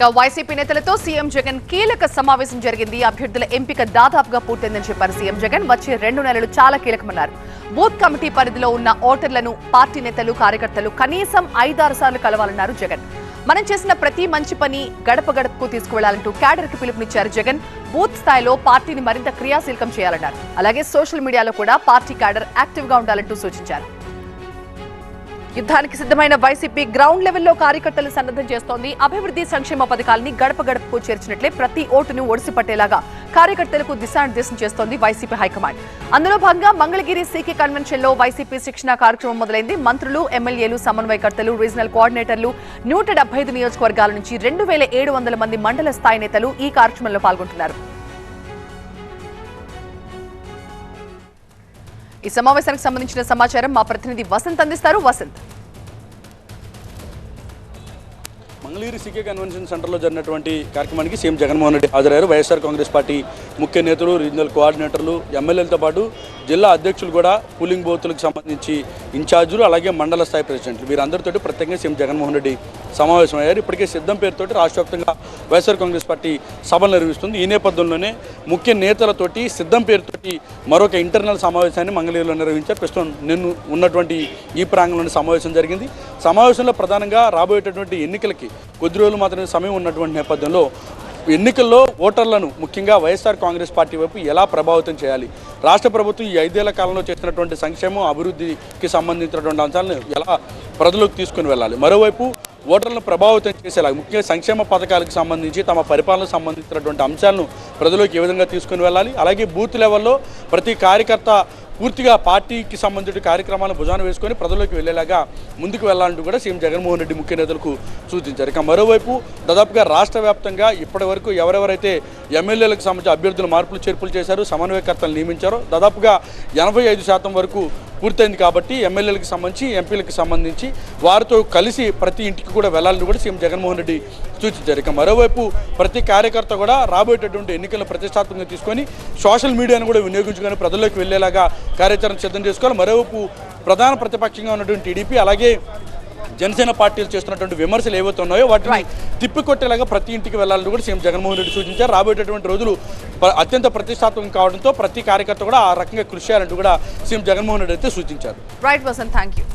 YCP నేతలతో CM Jagan కీలక సమావేశం జరిగింది. అభ్యర్థుల ఎంపిక దాదాపుగా పూర్తయిందని చెప్పారు సీఎం జగన్. వచ్చే 2 నెలలు చాలా కీలకమన్నారు. బూత్ కమిటీ పరిధిలో ఉన్న ఓటర్లను పార్టీ నేతలు, కార్యకర్తలు కనీసం 5-6 సార్లు కలవాలన్నారు జగన్. మనం చేసిన ప్రతి మంచి పని గడప గడపకు తీసుకువెళ్లాలంటూ క్యాడర్ కి పిలుపునిచ్చారు జగన్. బూత్ స్థాయిలో పార్టీని మరింత క్రియాశీలకం చేయాలన్నారు. అలాగే సోషల్ మీడియాలో కూడా పార్టీ క్యాడర్ యాక్టివ్ గా ఉండాలంటూ సూచించారు. యుద్ధానికి సిద్ధమైన వైసీపీ గ్రౌండ్ లెవెల్లో కార్యకర్తలు సన్నద్ధం చేస్తోంది. అభివృద్ధి సంక్షేమ పథకాలని గడప గడపకు చేర్చినట్లే ప్రతి ఓటును ఒడిసిపట్టేలాగా కార్యకర్తలకు దిశానిర్దేశం చేస్తోంది వైసీపీ హైకమాండ్. అందులో భాగంగా మంగళగిరి సీకే కన్వెన్షన్ లో వైసీపీ శిక్షణ కార్యక్రమం మొదలైంది. మంత్రులు, ఎమ్మెల్యేలు, సమన్వయకర్తలు, రీజనల్ కోఆర్డినేటర్లు, 175 నియోజకవర్గాల నుంచి 2700 మంది మండల స్థాయి నేతలు ఈ కార్యక్రమంలో పాల్గొంటున్నారు. ఈ సమావేశానికి సంబంధించిన సమాచారం మా ప్రతినిధి వసంత్ అందిస్తారు. వసంత్, మంగళగిరి సీకే కన్వెన్షన్ సెంటర్లో జరిగినటువంటి కార్యక్రమానికి సీఎం జగన్మోహన్ రెడ్డి హాజరయ్యారు. వైఎస్ఆర్ కాంగ్రెస్ పార్టీ ముఖ్య నేతలు, రీజనల్ కోఆర్డినేటర్లు, ఎమ్మెల్యేలతో పాటు జిల్లా అధ్యక్షులు కూడా, పోలింగ్ బూత్లకు సంబంధించి ఇన్ఛార్జీలు, అలాగే మండల స్థాయి ప్రెసిడెంట్లు వీరందరితో ప్రత్యేకంగా సీఎం జగన్మోహన్ రెడ్డి సమావేశమయ్యారు. ఇప్పటికే సిద్ధం పేరుతోటి రాష్ట్ర వ్యాప్తంగా వైఎస్ఆర్ కాంగ్రెస్ పార్టీ సభలు నిర్వహిస్తుంది. ఈ నేపథ్యంలోనే ముఖ్య నేతలతోటి సిద్ధం పేరుతోటి మరొక ఇంటర్నల్ సమావేశాన్ని మంగళగిరిలో నిర్వహించారు. ప్రస్తుతం నేను ఉన్నటువంటి ఈ ప్రాంగణంలోని సమావేశం జరిగింది. సమావేశంలో ప్రధానంగా రాబోయేటటువంటి ఎన్నికలకి కొద్ది రోజులు మాత్రమే సమయం ఉన్నటువంటి నేపథ్యంలో ఎన్నికల్లో ఓటర్లను ముఖ్యంగా వైఎస్ఆర్ కాంగ్రెస్ పార్టీ వైపు ఎలా ప్రభావితం చేయాలి, రాష్ట్ర ప్రభుత్వం ఈ 5 ఏళ్ల కాలంలో చేసినటువంటి సంక్షేమం, అభివృద్ధికి సంబంధించినటువంటి అంశాలను ఎలా ప్రజలకు తీసుకుని వెళ్ళాలి, మరోవైపు ఓటర్లను ప్రభావితం చేసేలా ముఖ్యంగా సంక్షేమ పథకాలకు సంబంధించి తమ పరిపాలనకు సంబంధించినటువంటి అంశాలను ప్రజలకు ఏ విధంగా తీసుకుని వెళ్ళాలి, అలాగే బూత్ లెవెల్లో ప్రతి కార్యకర్త పూర్తిగా పార్టీకి సంబంధించిన కార్యక్రమాలను భుజాన వేసుకొని ప్రజల్లోకి వెళ్లేలాగా ముందుకు వెళ్లాలంటూ కూడా సీఎం జగన్మోహన్ రెడ్డి ముఖ్య నేతలకు సూచించారు. ఇక మరోవైపు దాదాపుగా రాష్ట్ర వ్యాప్తంగా ఇప్పటి వరకు ఎవరెవరైతే ఎమ్మెల్యేలకు సంబంధించి అభ్యర్థులు మార్పులు చేర్పులు చేశారు, సమన్వయకర్తలు నియమించారో దాదాపుగా 85% వరకు పూర్తయింది. కాబట్టి ఎమ్మెల్యేలకు సంబంధించి, ఎంపీలకు సంబంధించి వారితో కలిసి ప్రతి ఇంటికి కూడా వెళ్లాలని కూడా సీఎం జగన్మోహన్ రెడ్డి సూచించారు. ఇక మరోవైపు ప్రతి కార్యకర్త కూడా రాబోయేటటువంటి ఎన్నికలను ప్రతిష్టాత్మకంగా తీసుకొని సోషల్ మీడియాను కూడా వినియోగించుకొని ప్రజల్లోకి వెళ్లేలాగా కార్యాచరణ సిద్ధం చేసుకోవాలి. మరోవైపు ప్రధాన ప్రతిపక్షంగా ఉన్నటువంటి టీడీపీ, అలాగే జనసేన పార్టీలు చేస్తున్నటువంటి విమర్శలు ఏవైతే ఉన్నాయో వాటిని తిప్పికొట్టేలాగా ప్రతి ఇంటికి వెళ్లాలని కూడా సీఎం జగన్మోహన్ రెడ్డి సూచించారు. రాబోయేటటువంటి రోజులు అత్యంత ప్రతిష్టాత్మకం కావడంతో ప్రతి కార్యకర్త కూడా ఆ రకంగా కృషి చేయాలంటూ కూడా సీఎం జగన్మోహన్ రెడ్డి అయితే సూచించారు. Right Vasant, thank you.